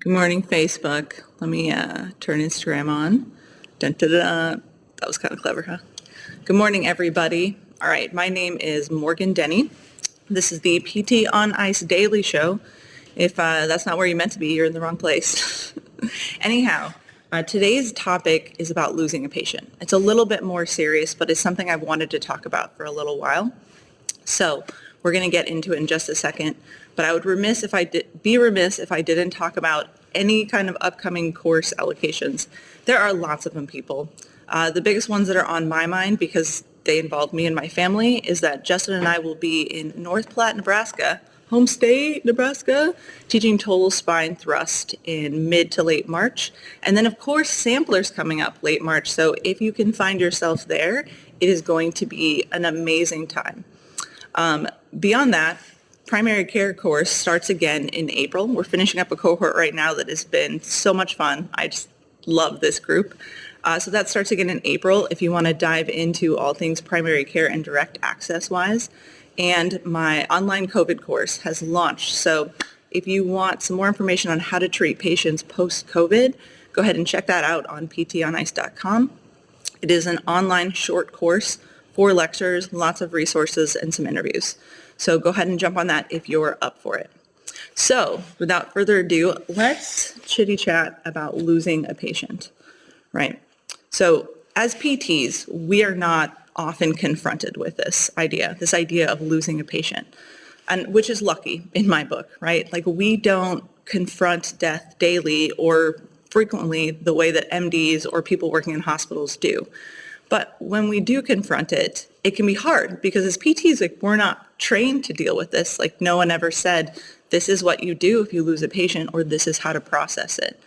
Good morning, Facebook. Let me turn Instagram on. Dun, dun, dun. That was kind of clever, huh? Good morning, everybody. All right, my name is Morgan Denny. This is the PT on Ice Daily Show. If that's not where you meant to be, you're in the wrong place. Anyhow, today's topic is about losing a patient. It's a little bit more serious, but it's something I've wanted to talk about for a little while. So we're going to get into it in just a second, but I would be remiss if I didn't talk about any kind of upcoming course allocations. There are lots of them, people. The biggest ones that are on my mind, because they involve me and my family, is that Justin and I will be in North Platte, Nebraska, home state, Nebraska, teaching total spine thrust in mid to late March. And then, of course, Sampler's coming up late March. So if you can find yourself there, it is going to be an amazing time. Beyond that, primary care course starts again in April. We're finishing up a cohort right now that has been so much fun. I just love this group. So that starts again in April if you want to dive into all things primary care and direct access wise. And my online COVID course has launched. So if you want some more information on how to treat patients post-COVID, go ahead and check that out on ptonice.com. It is an online short course, 4 lectures, lots of resources, and some interviews. So go ahead and jump on that if you're up for it. So without further ado, let's chitty chat about losing a patient, right? So as PTs, we are not often confronted with this idea of losing a patient, and which is lucky in my book, right? Like, we don't confront death daily or frequently the way that MDs or people working in hospitals do. But when we do confront it, it can be hard because as PTs, like, we're not trained to deal with this. Like, no one ever said, this is what you do if you lose a patient, or this is how to process it,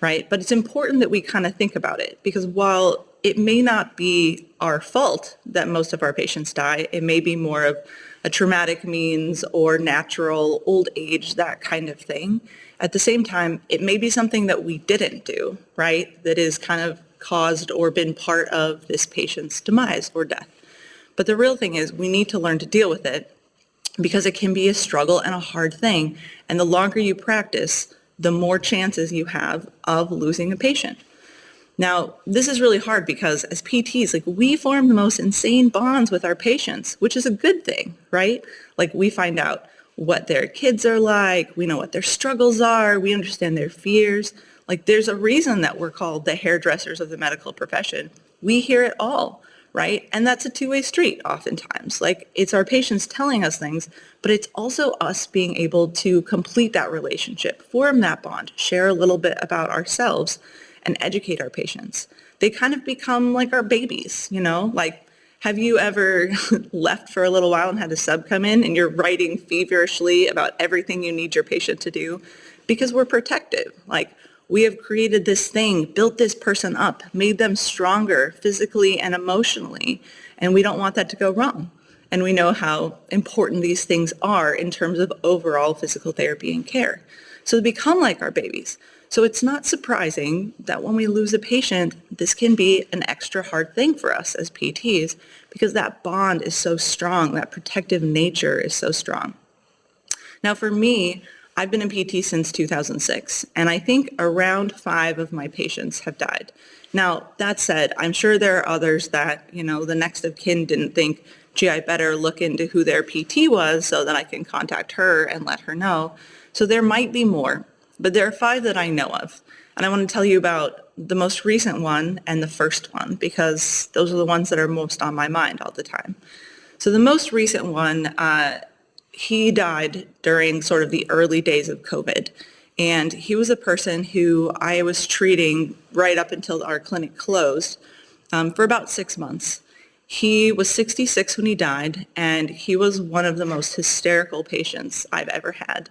right? But it's important that we kind of think about it, because while it may not be our fault that most of our patients die, it may be more of a traumatic means or natural old age, that kind of thing. At the same time, it may be something that we didn't do, right? That is kind of caused or been part of this patient's demise or death. But the real thing is we need to learn to deal with it, because it can be a struggle and a hard thing. And the longer you practice, the more chances you have of losing a patient. Now, this is really hard because as PTs, like, we form the most insane bonds with our patients, which is a good thing, right? Like, we find out what their kids are like, we know what their struggles are, we understand their fears. Like, there's a reason that we're called the hairdressers of the medical profession. We hear it all, right? And that's a two-way street oftentimes. Like, it's our patients telling us things, but it's also us being able to complete that relationship, form that bond, share a little bit about ourselves, and educate our patients. They kind of become like our babies, you know? Like, have you ever left for a little while and had a sub come in and you're writing feverishly about everything you need your patient to do? Because we're protective. Like, we have created this thing, built this person up, made them stronger physically and emotionally, and we don't want that to go wrong. And we know how important these things are in terms of overall physical therapy and care. So they become like our babies. So it's not surprising that when we lose a patient, this can be an extra hard thing for us as PTs, because that bond is so strong, that protective nature is so strong. Now, for me, I've been a PT since 2006, and I think around 5 of my patients have died. Now, that said, I'm sure there are others that, the next of kin didn't think, gee, I better look into who their PT was so that I can contact her and let her know. So there might be more, but there are 5 that I know of. And I want to tell you about the most recent one and the first one, because those are the ones that are most on my mind all the time. So the most recent one, he died during sort of the early days of COVID. And he was a person who I was treating right up until our clinic closed for about 6 months. He was 66 when he died, and he was one of the most hysterical patients I've ever had.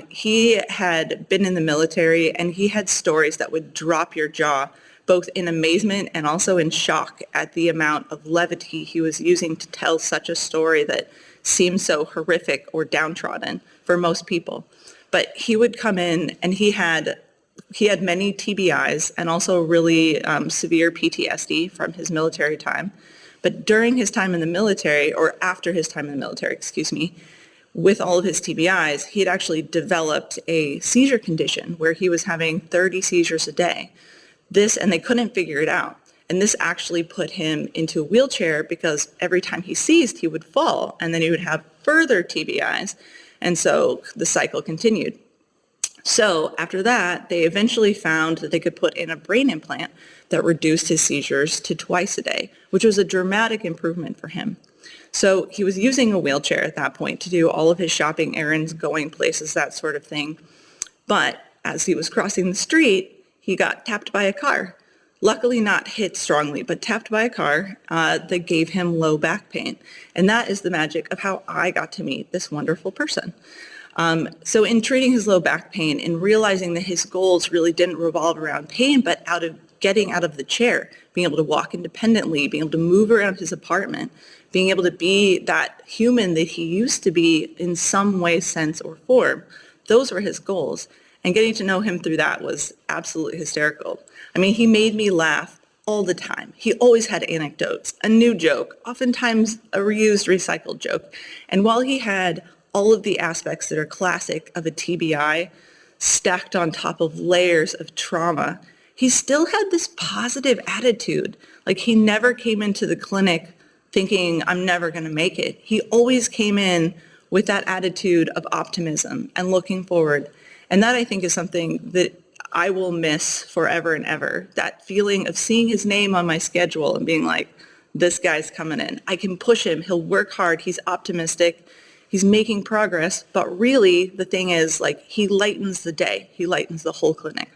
He had been in the military, and he had stories that would drop your jaw, both in amazement and also in shock at the amount of levity he was using to tell such a story that seemed so horrific or downtrodden for most people. But he would come in, and he had many TBIs and also really severe PTSD from his military time. But during his time in the military, or after his time in the military, with all of his TBIs, he had actually developed a seizure condition where he was having 30 seizures a day. And they couldn't figure it out. And this actually put him into a wheelchair because every time he seized, he would fall, and then he would have further TBIs. And so the cycle continued. So after that, they eventually found that they could put in a brain implant that reduced his seizures to twice a day, which was a dramatic improvement for him. So he was using a wheelchair at that point to do all of his shopping errands, going places, that sort of thing. But as he was crossing the street, he got tapped by a car. Luckily not hit strongly, but tapped by a car that gave him low back pain. And that is the magic of how I got to meet this wonderful person. So in treating his low back pain and realizing that his goals really didn't revolve around pain, but out of getting out of the chair, being able to walk independently, being able to move around his apartment, being able to be that human that he used to be in some way, sense, or form, those were his goals. And getting to know him through that was absolutely hysterical. I mean, he made me laugh all the time. He always had anecdotes, a new joke, oftentimes a reused, recycled joke. And while he had all of the aspects that are classic of a TBI stacked on top of layers of trauma, he still had this positive attitude. Like, he never came into the clinic thinking, I'm never going to make it. He always came in with that attitude of optimism and looking forward. And that, I think, is something that I will miss forever and ever. That feeling of seeing his name on my schedule and being like, this guy's coming in. I can push him. He'll work hard. He's optimistic. He's making progress. But really, the thing is, like, he lightens the day. He lightens the whole clinic.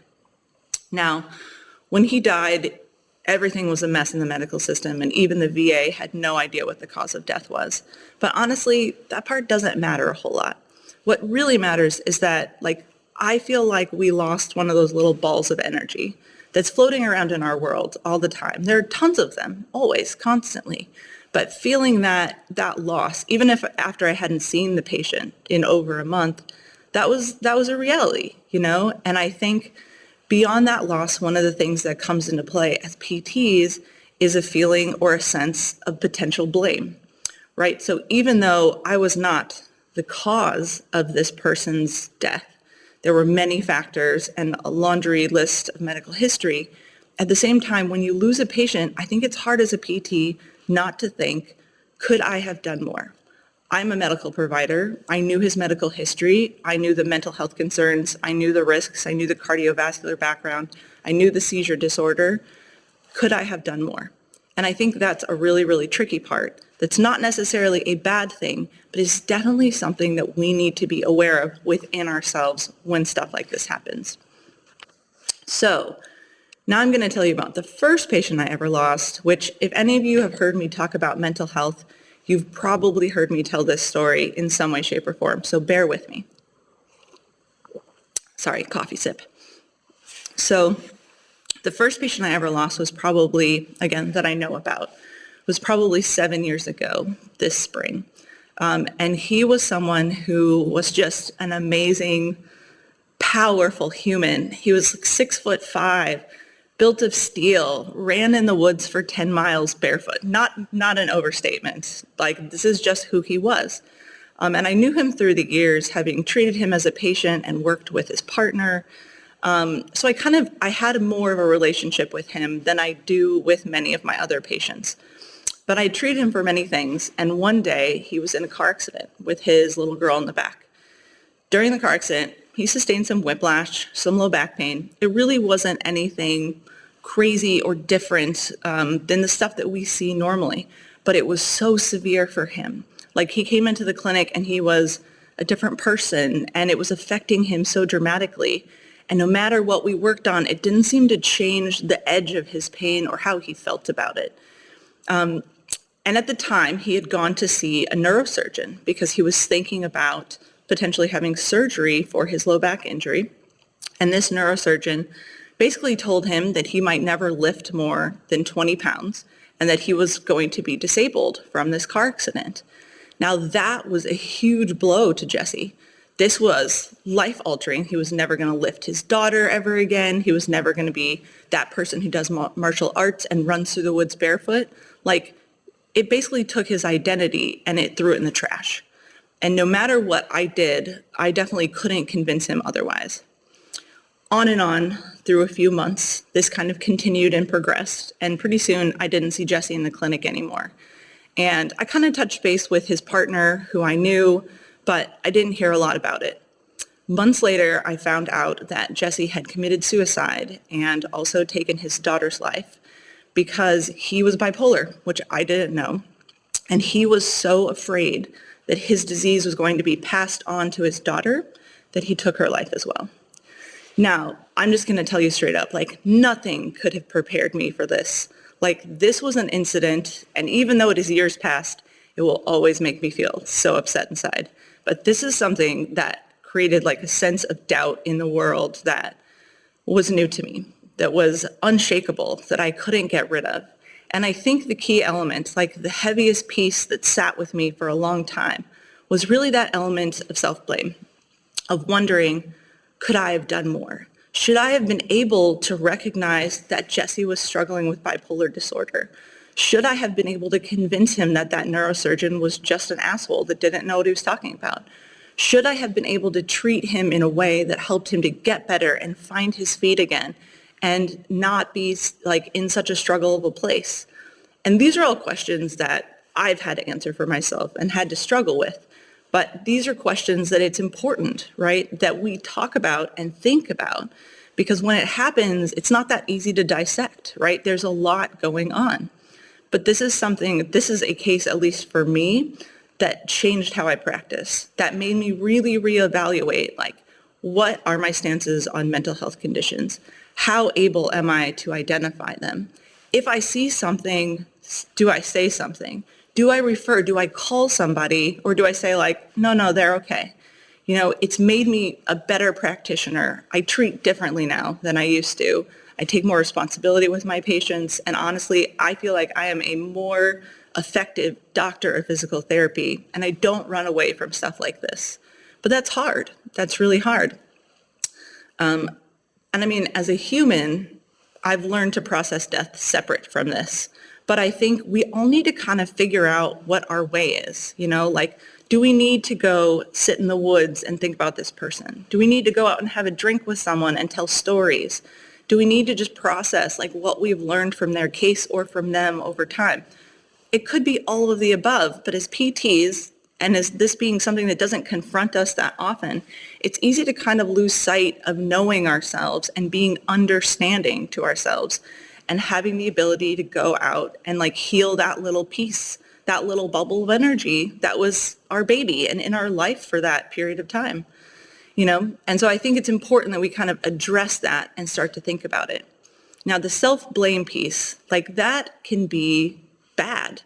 Now, when he died, everything was a mess in the medical system, and even the VA had no idea what the cause of death was. But honestly, that part doesn't matter a whole lot. What really matters is that, like, I feel like we lost one of those little balls of energy that's floating around in our world all the time. There are tons of them, always, constantly. But feeling that loss, even if after I hadn't seen the patient in over a month, that was a reality, you know? And I think beyond that loss, one of the things that comes into play as PTs is a feeling or a sense of potential blame, right? So even though I was not the cause of this person's death, there were many factors and a laundry list of medical history. At the same time, when you lose a patient, I think it's hard as a PT not to think, could I have done more? I'm a medical provider. I knew his medical history. I knew the mental health concerns. I knew the risks. I knew the cardiovascular background. I knew the seizure disorder. Could I have done more? And I think that's a really, really tricky part. That's not necessarily a bad thing, but it's definitely something that we need to be aware of within ourselves when stuff like this happens. So now I'm going to tell you about the first patient I ever lost, which if any of you have heard me talk about mental health, you've probably heard me tell this story in some way, shape, or form, so bear with me. Sorry, coffee sip. So the first patient I ever lost was probably, again, that I know about, was probably 7 years ago this spring. And he was someone who was just an amazing, powerful human. He was 6'5", built of steel, ran in the woods for 10 miles barefoot. Not an overstatement. Like, this is just who he was. And I knew him through the years, having treated him as a patient and worked with his partner. So I had more of a relationship with him than I do with many of my other patients. But I treated him for many things, and one day he was in a car accident with his little girl in the back. During the car accident, he sustained some whiplash, some low back pain. It really wasn't anything crazy or different than the stuff that we see normally, but it was so severe for him. Like, he came into the clinic and he was a different person, and it was affecting him so dramatically. And no matter what we worked on, it didn't seem to change the edge of his pain or how he felt about it. And at the time, he had gone to see a neurosurgeon because he was thinking about potentially having surgery for his low back injury. And this neurosurgeon basically told him that he might never lift more than 20 pounds and that he was going to be disabled from this car accident. Now, that was a huge blow to Jesse. This was life-altering. He was never going to lift his daughter ever again. He was never going to be that person who does martial arts and runs through the woods barefoot. Like, it basically took his identity and it threw it in the trash. And no matter what I did, I definitely couldn't convince him otherwise. On and on through a few months, this kind of continued and progressed, and pretty soon I didn't see Jesse in the clinic anymore. And I kind of touched base with his partner, who I knew, but I didn't hear a lot about it. Months later, I found out that Jesse had committed suicide and also taken his daughter's life because he was bipolar, which I didn't know. And he was so afraid that his disease was going to be passed on to his daughter that he took her life as well. Now, I'm just going to tell you straight up, like, nothing could have prepared me for this. Like, this was an incident, and even though it is years past, it will always make me feel so upset inside. But this is something that created like a sense of doubt in the world that was new to me, that was unshakable, that I couldn't get rid of. And I think the key element, like the heaviest piece that sat with me for a long time, was really that element of self-blame, of wondering, could I have done more? Should I have been able to recognize that Jesse was struggling with bipolar disorder? Should I have been able to convince him that that neurosurgeon was just an asshole that didn't know what he was talking about? Should I have been able to treat him in a way that helped him to get better and find his feet again and not be like in such a struggle of a place? And these are all questions that I've had to answer for myself and had to struggle with. But these are questions that it's important, right, that we talk about and think about, because when it happens, it's not that easy to dissect, right? There's a lot going on. But this is a case, at least for me, that changed how I practice, that made me really reevaluate, like, what are my stances on mental health conditions? How able am I to identify them? If I see something, do I say something? Do I refer? Do I call somebody? Or do I say, like, no, they're okay? You know, it's made me a better practitioner. I treat differently now than I used to. I take more responsibility with my patients. And honestly, I feel like I am a more effective doctor of physical therapy, and I don't run away from stuff like this. But that's hard. That's really hard. And I mean, as a human, I've learned to process death separate from this. But I think we all need to kind of figure out what our way is, you know, like, do we need to go sit in the woods and think about this person? Do we need to go out and have a drink with someone and tell stories? Do we need to just process like what we've learned from their case or from them over time? It could be all of the above, but as PTs, and as this being something that doesn't confront us that often, it's easy to kind of lose sight of knowing ourselves and being understanding to ourselves and having the ability to go out and like heal that little piece, that little bubble of energy that was our baby and in our life for that period of time, you know? And so I think it's important that we kind of address that and start to think about it. Now, the self-blame piece, like that can be bad,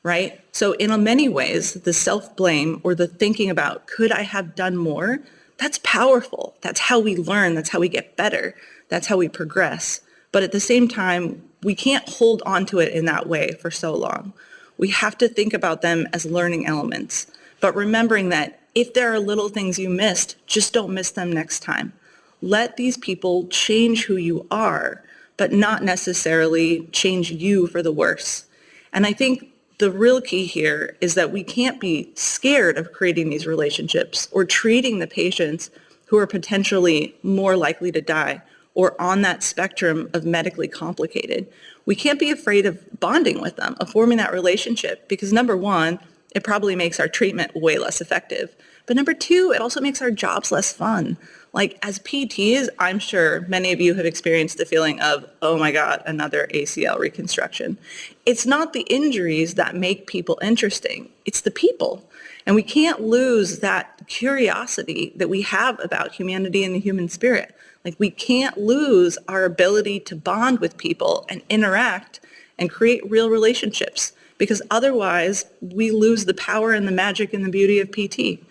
right? So in many ways, the self-blame or the thinking about, could I have done more? That's powerful. That's how we learn. That's how we get better. That's how we progress. But at the same time, we can't hold on to it in that way for so long. We have to think about them as learning elements, but remembering that if there are little things you missed, just don't miss them next time. Let these people change who you are, but not necessarily change you for the worse. And I think the real key here is that we can't be scared of creating these relationships or treating the patients who are potentially more likely to die or on that spectrum of medically complicated. We can't be afraid of bonding with them, of forming that relationship, because number one, it probably makes our treatment way less effective. But number two, it also makes our jobs less fun. Like as PTs, I'm sure many of you have experienced the feeling of, oh my God, another ACL reconstruction. It's not the injuries that make people interesting, it's the people. And we can't lose that curiosity that we have about humanity and the human spirit. Like we can't lose our ability to bond with people and interact and create real relationships, because otherwise we lose the power and the magic and the beauty of PT.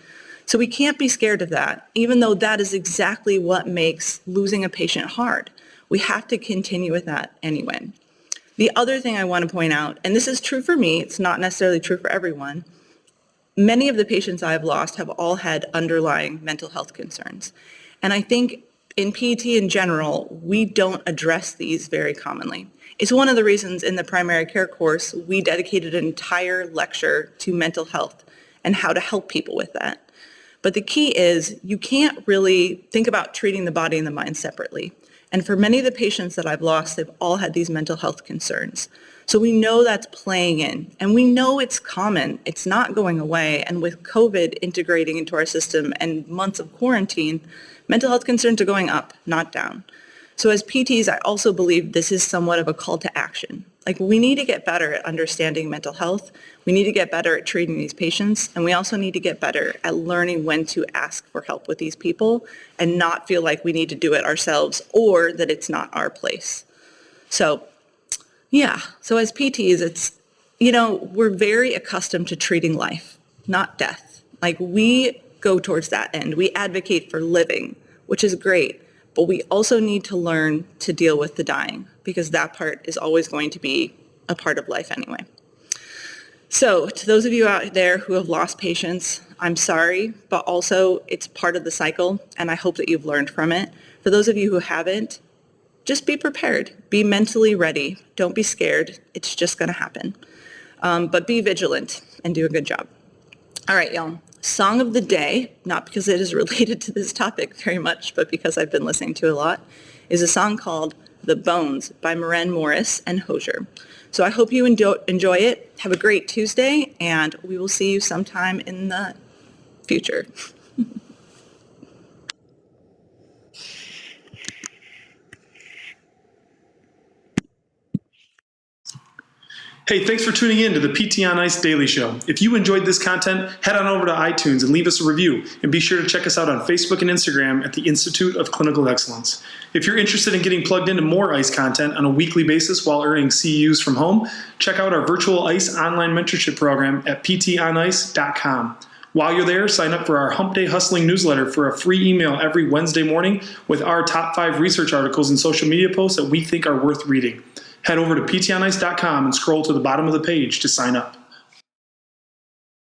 So we can't be scared of that, even though that is exactly what makes losing a patient hard. We have to continue with that anyway. The other thing I want to point out, and this is true for me, it's not necessarily true for everyone, many of the patients I've lost have all had underlying mental health concerns. And I think in PT in general, we don't address these very commonly. It's one of the reasons in the primary care course, we dedicated an entire lecture to mental health and how to help people with that. But the key is you can't really think about treating the body and the mind separately. And for many of the patients that I've lost, they've all had these mental health concerns. So we know that's playing in, and we know it's common. It's not going away. And with COVID integrating into our system and months of quarantine, mental health concerns are going up, not down. So as PTs, I also believe this is somewhat of a call to action. Like, we need to get better at understanding mental health. We need to get better at treating these patients. And we also need to get better at learning when to ask for help with these people and not feel like we need to do it ourselves or that it's not our place. So as PTs, it's, we're very accustomed to treating life, not death. Like, we go towards that end. We advocate for living, which is great. But we also need to learn to deal with the dying, because that part is always going to be a part of life anyway. So to those of you out there who have lost patients, I'm sorry, but also it's part of the cycle, and I hope that you've learned from it. For those of you who haven't, just be prepared. Be mentally ready. Don't be scared. It's just going to happen. But be vigilant and do a good job. All right, y'all. Song of the day, not because it is related to this topic very much, but because I've been listening to a lot, is a song called The Bones by Maren Morris and Hosier. So I hope you enjoy it. Have a great Tuesday, and we will see you sometime in the future. Hey, thanks for tuning in to the PT on Ice Daily Show. If you enjoyed this content, head on over to iTunes and leave us a review. And be sure to check us out on Facebook and Instagram at the Institute of Clinical Excellence. If you're interested in getting plugged into more ICE content on a weekly basis while earning CEUs from home, check out our virtual ICE online mentorship program at ptonice.com. While you're there, sign up for our Hump Day Hustling newsletter for a free email every Wednesday morning with our top 5 research articles and social media posts that we think are worth reading. Head over to ptonice.com and scroll to the bottom of the page to sign up.